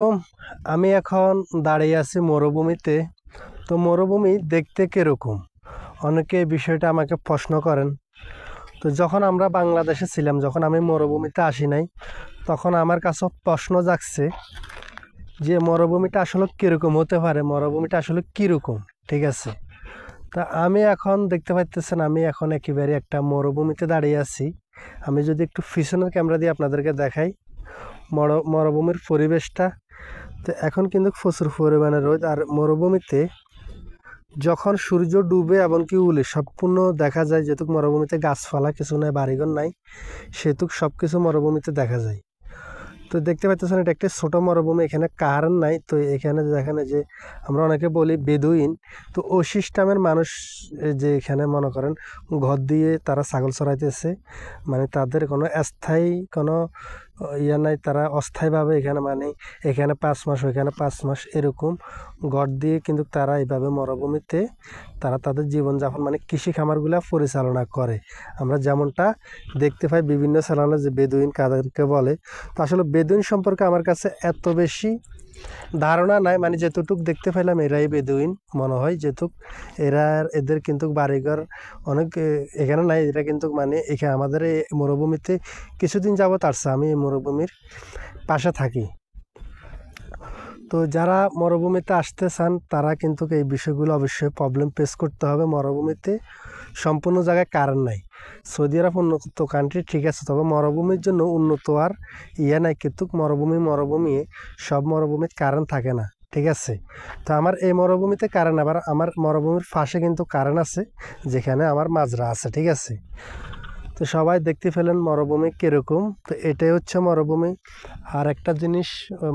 উম, আমি এখন দাঁড়িয়ে আছি মরুভূমিতে। তো মরুভূমি দেখতে কিরকম? অনেকে এই বিষয়টা আমাকে প্রশ্ন করেন। তো যখন আমরা বাংলাদেশে ছিলাম, যখন আমি মরুভূমিতে আসি নাই, তখন আমার কাছে প্রশ্ন জাগছে যে মরুভূমিটা আসলে কিরকম হতে পারে, মরুভূমিটা আসলে কিরকম। ঠিক আছে, তা আমি এখন দেখতে পাইতেছেন আমি এখন একেবারে একটা মরুভূমিতে দাঁড়িয়ে আছি। আমি যদি একটু পিছনের ক্যামেরা দিয়ে আপনাদেরকে দেখাই মরুভূমির পরিবেশটা। তো এখন কিন্তু প্রচুর পরিমাণে রোদ, আর মরুভূমিতে যখন সূর্য ডুবে এমনকি উলে সম্পূর্ণ দেখা যায়, যেহেতু মরুভূমিতে গাছপালা কিছু নাই, বাড়িঘর নাই, সেতুক সব কিছু মরুভূমিতে দেখা যায়। তো দেখতে পাচ্ছেন এটা একটা ছোট মরুভূমি, এখানে কারেন্ট নাই। তো এখানে দেখেন যে আমরা অনেকে বলি বেদুইন, তো ও সিস্টেমের মানুষ। যে এখানে মনে করেন ঘর দিয়ে তারা ছাগল চড়াইতেছে, মানে তাদের কোনো স্থায়ী কোনো ইয়া নাই, তারা অস্থায়ীভাবে এখানে মানে এখানে 5 মাস ওইখানে 5 মাস এরকম ঘর দিয়ে কিন্তু তারা এইভাবে মরুভূমিতে তারা তাদের জীবনযাপন মানে কৃষি খামারগুলা পরিচালনা করে। আমরা যেমনটা দেখতে পাই বিভিন্ন চ্যানেলে যে বেদুইন কাদেরকে বলে। তো আসলে বেদুইন সম্পর্কে আমার কাছে এত বেশি ধারণা নাই, মানে যেতটুক দেখতে পেলাম এরাই বেদুইন মনে হয়, যেটুক এদের কিন্তু বাড়িঘর অনেক এখানে নাই। এরা কিন্তু মানে এখানে আমাদের এই মরুভূমিতে কিছুদিন যাবত আসছে, আমি এই মরুভূমির পাশে থাকি। তো যারা মরুভূমিতে আসতে চান তারা কিন্তু এই বিষয়গুলো অবশ্যই প্রবলেম ফেস করতে হবে। মরুভূমিতে সম্পূর্ণ জায়গায় কারেন্ট নাই। সৌদি আরব উন্নত কান্ট্রি ঠিক আছে, তবে মরুভূমির জন্য উন্নত আর ইয়ে নাই, কিন্তু মরুভূমি সব মরুভূমিতে কারেন্ট থাকে না। ঠিক আছে, তো আমার এই মরুভূমিতে কারেন্ট, আবার আমার মরুভূমির পাশে কিন্তু কারেন্ট আছে, যেখানে আমার মাজরা আছে। ঠিক আছে, তো সবাই দেখতে পেলেন মরুভূমি কীরকম। তো এটাই হচ্ছে মরুভূমি। আর একটা জিনিস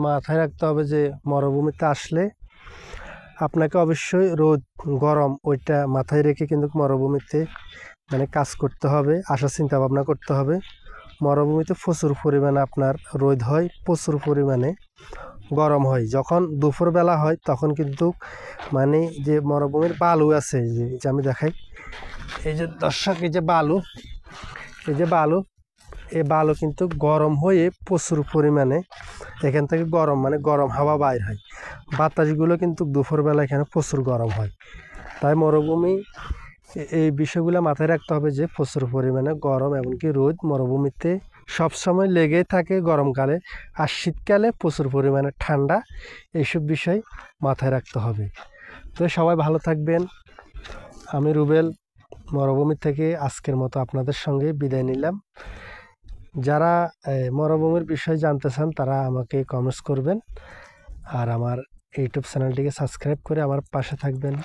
মাথায় রাখতে হবে যে মরুভূমিতে আসলে আপনাকে অবশ্যই রোদ গরম ওইটা মাথায় রেখে কিন্তু মরুভূমিতে মানে কাজ করতে হবে, আসার চিন্তা ভাবনা করতে হবে। মরুভূমিতে প্রচুর পরিমাণে আপনার রোদ হয়, প্রচুর পরিমাণে গরম হয়। যখন দুপুরবেলা হয় তখন কিন্তু মানে যে মরুভূমির বালু আছে, যে আমি দেখাই, এই যে দর্শক, এই যে বালু, এই যে বালু, এই বালু কিন্তু গরম হয়ে প্রচুর পরিমাণে এখান থেকে গরম মানে গরম হাওয়া বাইর হয়। বাতাসগুলো কিন্তু দুপুরবেলা এখানে প্রচুর গরম হয়। তাই মরুভূমি এই বিষয়গুলো মাথায় রাখতে হবে যে প্রচুর পরিমাণে গরম এমনকি রোদ মরুভূমিতে সবসময় লেগেই থাকে গরমকালে, আর শীতকালে প্রচুর পরিমাণে ঠান্ডা। এইসব বিষয় মাথায় রাখতে হবে। তো সবাই ভালো থাকবেন। আমি রুবেল মরুভূমি থেকে আজকের মতো আপনাদের সঙ্গে বিদায় নিলাম। যারা মরুভূমির বিষয় জানতে চান তারা আমাকে কমেন্টস করবেন, আর আমার ইউটিউব চ্যানেলটিকে সাবস্ক্রাইব করে আমার পাশে থাকবেন।